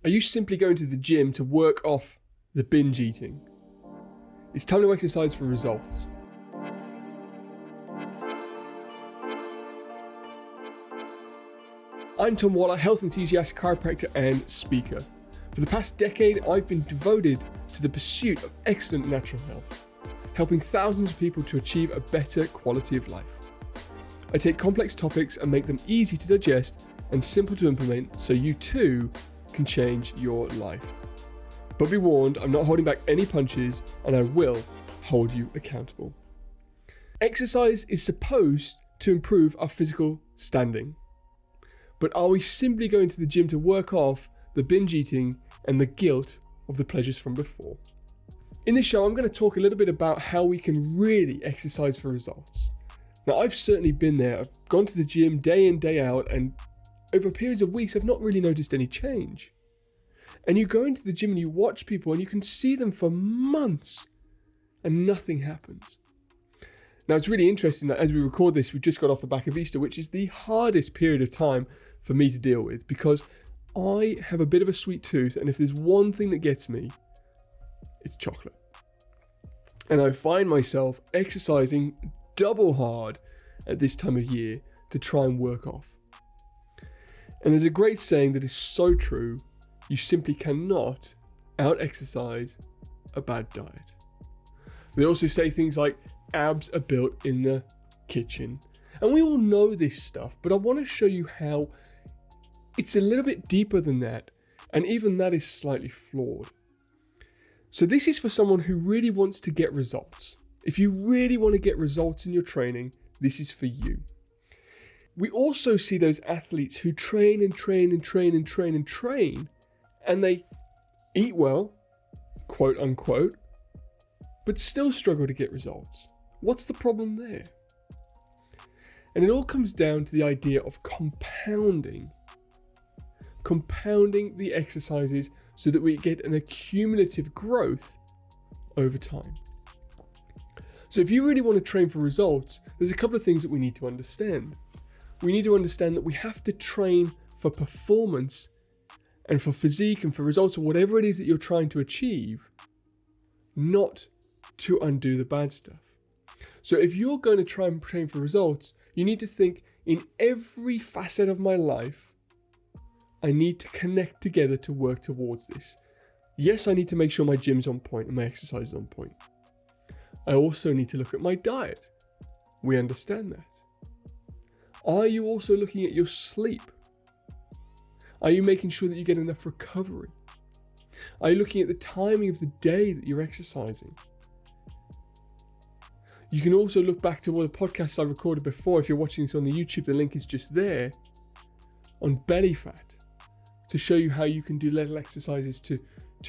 Are you simply going to the gym to work off the binge eating? It's time to exercise for results. I'm Tom Waller, health enthusiast, chiropractor and speaker. For the past decade, I've been devoted to the pursuit of excellent natural health, helping thousands of people to achieve a better quality of life. I take complex topics and make them easy to digest and simple to implement so you too can change your life. But be warned, I'm not holding back any punches and I will hold you accountable. Exercise is supposed to improve our physical standing. But are we simply going to the gym to work off the binge eating and the guilt of the pleasures from before? In this show, I'm going to talk a little bit about how we can really exercise for results. Now, I've certainly been there. I've gone to the gym day in, day out, and over periods of weeks, I've not really noticed any change. And you go into the gym and you watch people and you can see them for months and nothing happens. Now, it's really interesting that as we record this, we've just got off the back of Easter, which is the hardest period of time for me to deal with because I have a bit of a sweet tooth, and if there's one thing that gets me, it's chocolate. And I find myself exercising double hard at this time of year to try and work off. And there's a great saying that is so true: you simply cannot out-exercise a bad diet. They also say things like abs are built in the kitchen. And we all know this stuff, but I want to show you how it's a little bit deeper than that, and even that is slightly flawed. So this is for someone who really wants to get results. If you really want to get results in your training, this is for you. We also see those athletes who train and train and train and train and train, and they eat well, quote unquote, but still struggle to get results. What's the problem there? And it all comes down to the idea of compounding the exercises so that we get an accumulative growth over time. So if you really want to train for results, there's a couple of things that we need to understand. We need to understand that we have to train for performance and for physique and for results or whatever it is that you're trying to achieve, not to undo the bad stuff. So if you're going to try and train for results, you need to think, in every facet of my life, I need to connect together to work towards this. Yes, I need to make sure my gym's on point and my exercise is on point. I also need to look at my diet. We understand that. Are you also looking at your sleep? Are you making sure that you get enough recovery? Are you looking at the timing of the day that you're exercising? You can also look back to all the podcasts I recorded before. If you're watching this on the YouTube, the link is just there, on belly fat, to show you how you can do little exercises to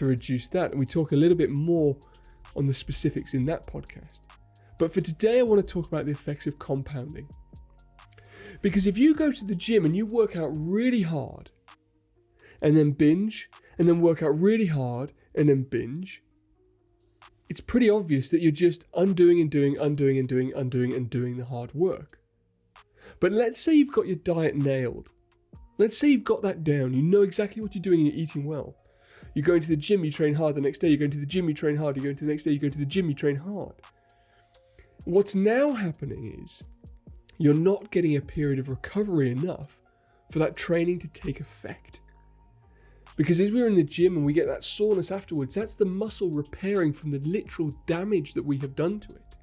reduce that. And we talk a little bit more on the specifics in that podcast. But for today, I want to talk about the effects of compounding. Because if you go to the gym and you work out really hard, and then binge, and then work out really hard, and then binge, it's pretty obvious that you're just undoing the hard work. But let's say you've got your diet nailed. Let's say you've got that down. You know exactly what you're doing and you're eating well. You go into the gym, you train hard. The next day you go into the gym, you train hard. You go into the next day, you go to the gym, you train hard. What's now happening is you're not getting a period of recovery enough for that training to take effect. Because as we're in the gym and we get that soreness afterwards, that's the muscle repairing from the literal damage that we have done to it.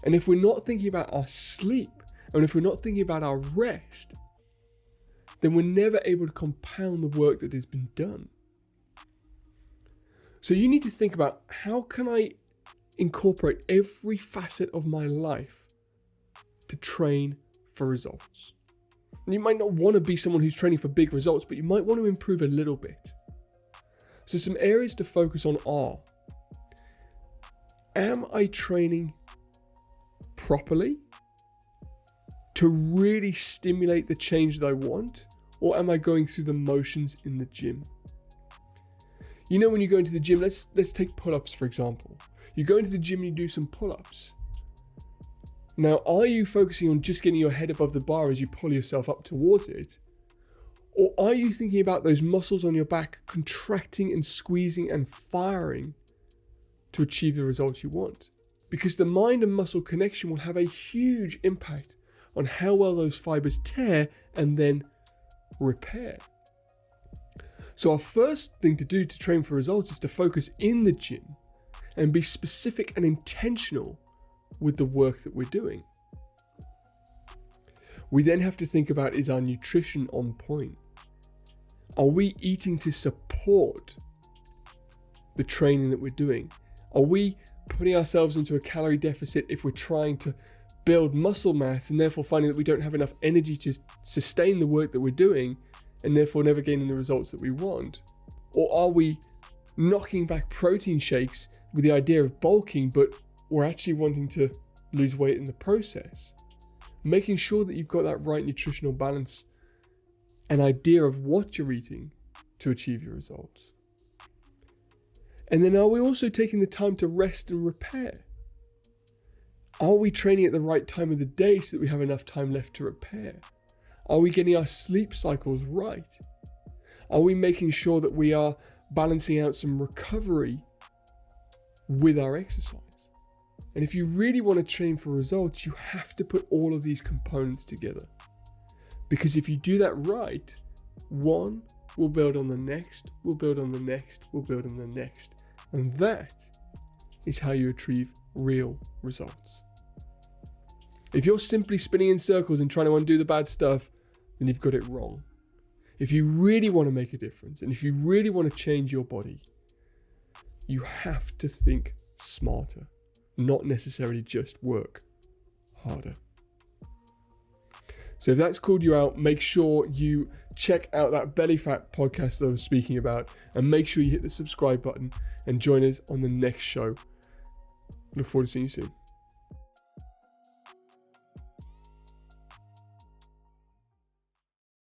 And if we're not thinking about our sleep, and if we're not thinking about our rest, then we're never able to compound the work that has been done. So you need to think about, how can I incorporate every facet of my life to train for results? And you might not want to be someone who's training for big results, but you might want to improve a little bit. So some areas to focus on are, am I training properly to really stimulate the change that I want? Or am I going through the motions in the gym? You know, when you go into the gym, let's take pull-ups for example. You go into the gym and you do some pull-ups. Now, are you focusing on just getting your head above the bar as you pull yourself up towards it? Or are you thinking about those muscles on your back contracting and squeezing and firing to achieve the results you want? Because the mind and muscle connection will have a huge impact on how well those fibers tear and then repair. So our first thing to do to train for results is to focus in the gym and be specific and intentional with the work that we're doing. We then have to think about, is our nutrition on point? Are we eating to support the training that we're doing? Are we putting ourselves into a calorie deficit if we're trying to build muscle mass and therefore finding that we don't have enough energy to sustain the work that we're doing and therefore never gaining the results that we want? Or are we knocking back protein shakes with the idea of bulking, but we're actually wanting to lose weight in the process? Making sure that you've got that right nutritional balance, an idea of what you're eating to achieve your results. And then are we also taking the time to rest and repair? Are we training at the right time of the day so that we have enough time left to repair? Are we getting our sleep cycles right? Are we making sure that we are balancing out some recovery with our exercise? And if you really want to train for results, you have to put all of these components together. Because if you do that right, one will build on the next, will build on the next, will build on the next. And that is how you achieve real results. If you're simply spinning in circles and trying to undo the bad stuff, then you've got it wrong. If you really want to make a difference, and if you really want to change your body, you have to think smarter, not necessarily just work harder. So if that's called you out, make sure you check out that belly fat podcast that I was speaking about, and make sure you hit the subscribe button and join us on the next show. Look forward to seeing you soon.